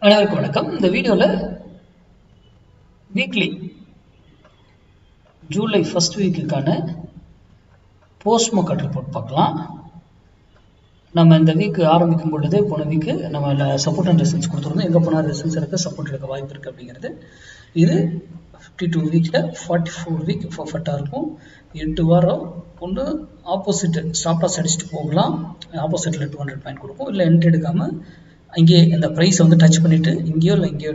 அனைவருக்கும் வணக்கம். இந்த வீடியோவில் வீக்லி ஜூலை ஃபர்ஸ்ட் வீக்குக்கான போஸ்ட் மார்க்கெட் ரிப்போர்ட் பார்க்கலாம். நம்ம இந்த வீக் ஆரம்பிக்கும் பொழுது போன வீக்கு நம்ம சப்போர்ட் அண்ட் ரெசிஸ்டன்ஸ் கொடுத்துருந்தோம். எங்கே போனால் ரெசிஸ்டன்ஸ் இருக்க சப்போர்ட் எடுக்க வாய்ப்பு இருக்குது அப்படிங்கிறது. இது 52 வீக்கில் 44 வீக் பர்ஃபெக்டாக இருக்கும். 8 வாரம் ஒன்று ஆப்போசிட் ஸ்டாப் லாஸ் அடிச்சுட்டு போகலாம். ஆப்போசிட்டில் 200 பாயிண்ட் கொடுக்கும். இல்லை என்ட்ரி எடுக்காமல் அங்கே இந்த ப்ரைஸை வந்து டச் பண்ணிவிட்டு இங்கேயோ இல்லை இங்கேயோ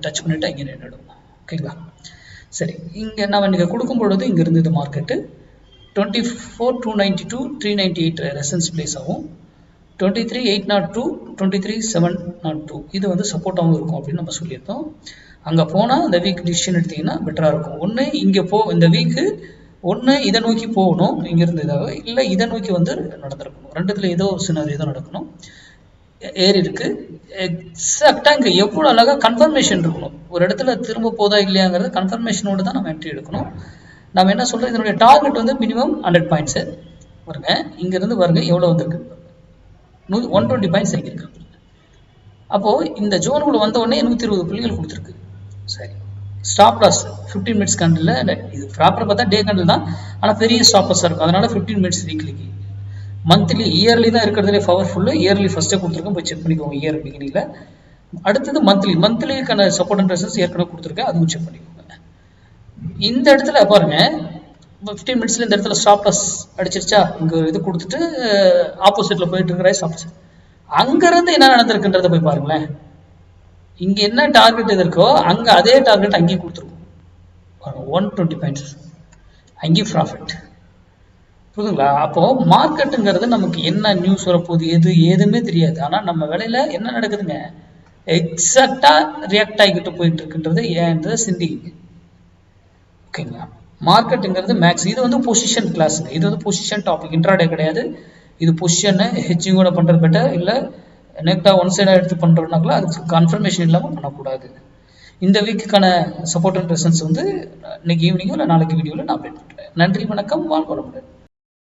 டச் பண்ணிவிட்டு அங்கே நின்றுடும். ஓகேங்களா? சரி, இங்கே நம்ம இன்றைக்கி கொடுக்கும் பொழுது இங்கே இருந்தது மார்க்கெட்டு 24,292 398 ரெசன்ஸ் பிளேஸ் ஆகும். 23,802 23,702 இது வந்து சப்போர்ட்டாகவும் இருக்கும் அப்படின்னு நம்ம சொல்லியிருந்தோம். அங்கே போனால் இந்த வீக் டிசிஷன் எடுத்திங்கன்னா பெட்டராக இருக்கும். ஒன்று இங்கே இந்த வீக்கு ஒன்று இதை நோக்கி போகணும், இங்கேருந்து இதாக, இல்லை இதை நோக்கி வந்து நடந்திருக்கணும். ரெண்டுத்தில் ஏதோ ஒரு சின்ன ஏதோ நடக்கணும். ஏறி இருக்கு. எக்ஸாக்டாக இங்கே எவ்வளோ அழகாக கன்ஃபர்மேஷன் இருக்கணும். ஒரு இடத்துல திரும்ப போதா இல்லையாங்கிறது கன்ஃபர்மேஷனோடு தான் நம்ம என்ட்ரி எடுக்கணும். நம்ம என்ன சொல்கிறோம், இதனுடைய டார்கெட் வந்து மினிமம் 100 பாயிண்ட்ஸு பாருங்க. இங்கேருந்து பாருங்க எவ்வளோ வந்திருக்கு, 120 பாயிண்ட்ஸ் இருக்கு. அப்போது இந்த ஜோனுக்குள்ள வந்த உடனே 120 புள்ளிகள் கொடுத்துருக்கு. சரி, ஸ்டாப் லாஸ் 15 மினிட்ஸ் கண்டில் இது ப்ராப்பராக பார்த்தா டே கண்டில் தான், ஆனால் பெரிய ஸ்டாப் லாஸாக இருக்கும். அதனால 15 மினிட்ஸ் வீக்லிக்கு. மந்த்லி இயர்லி தான் இருக்கிறதுலே பவர்ஃபுல்லு. இயர்லி ஃபஸ்ட்டே கொடுத்துருக்கேன், போய் செக் பண்ணிக்கோங்க. இயர் பிகினிங்கில் அடுத்தது மந்த்லிக்கான சப்போர்ட் அண்ட் ரெசிஸ்டன்ஸ் ஏற்கனவே கொடுத்துருக்கேன், அதுவும் செக் பண்ணிக்கோங்க. இந்த இடத்துல பாருங்க 15 மினிட்ஸ்ல இந்த இடத்துல ஸ்டாப் லாஸ் அடிச்சிருச்சா, இங்கே இது கொடுத்துட்டு ஆப்போசிட்ல போயிட்டு இருக்கிற ஸ்டாப் லாஸ். அங்கேருந்து என்ன நடந்திருக்குன்றதை போய் பாருங்களேன். இங்கே என்ன டார்கெட் இது இருக்கோ அங்கே அதே டார்கெட் அங்கேயும் கொடுத்துருக்கும். 120 பாயிண்ட்ஸ் அங்கேயும் ப்ராஃபிட். புரியுதுங்களா? அப்போ மார்க்கெட்டுங்கிறது நமக்கு என்ன நியூஸ் வரப்போகுது ஏதுமே தெரியாது. ஆனால் நம்ம வேலையில என்ன நடக்குதுங்க, எக்ஸாக்டா ரியாக்ட் ஆகிக்கிட்டு போயிட்டு இருக்குன்றது ஏன்றது சிந்திங்க. ஓகேங்களா? மார்க்கெட்டுங்கிறது மேக்ஸ் இது வந்து பொசிஷன் கிளாஸ், இது வந்து பொசிஷன் டாபிக், இன்ட்ராடே கிடையாது. இது பொசிஷன் ஹெட்ஜிங்கோட பண்றது பெட்டர், இல்லை நெக்டா ஒன் சைடாக எடுத்து பண்றோம்னாக்கா அதுக்கு கன்ஃபர்மேஷன் இல்லாமல் பண்ணக்கூடாது. இந்த வீக்குக்கான சப்போர்ட் அண்ட் ரெசிஸ்டன்ஸ் வந்து இன்னைக்கு ஈவினிங்கோ இல்லை நாளைக்கு வீடியோவில் நான் அப்டேட் பண்ணுறேன். நன்றி, வணக்கம், வாழ்க வளமுடன்.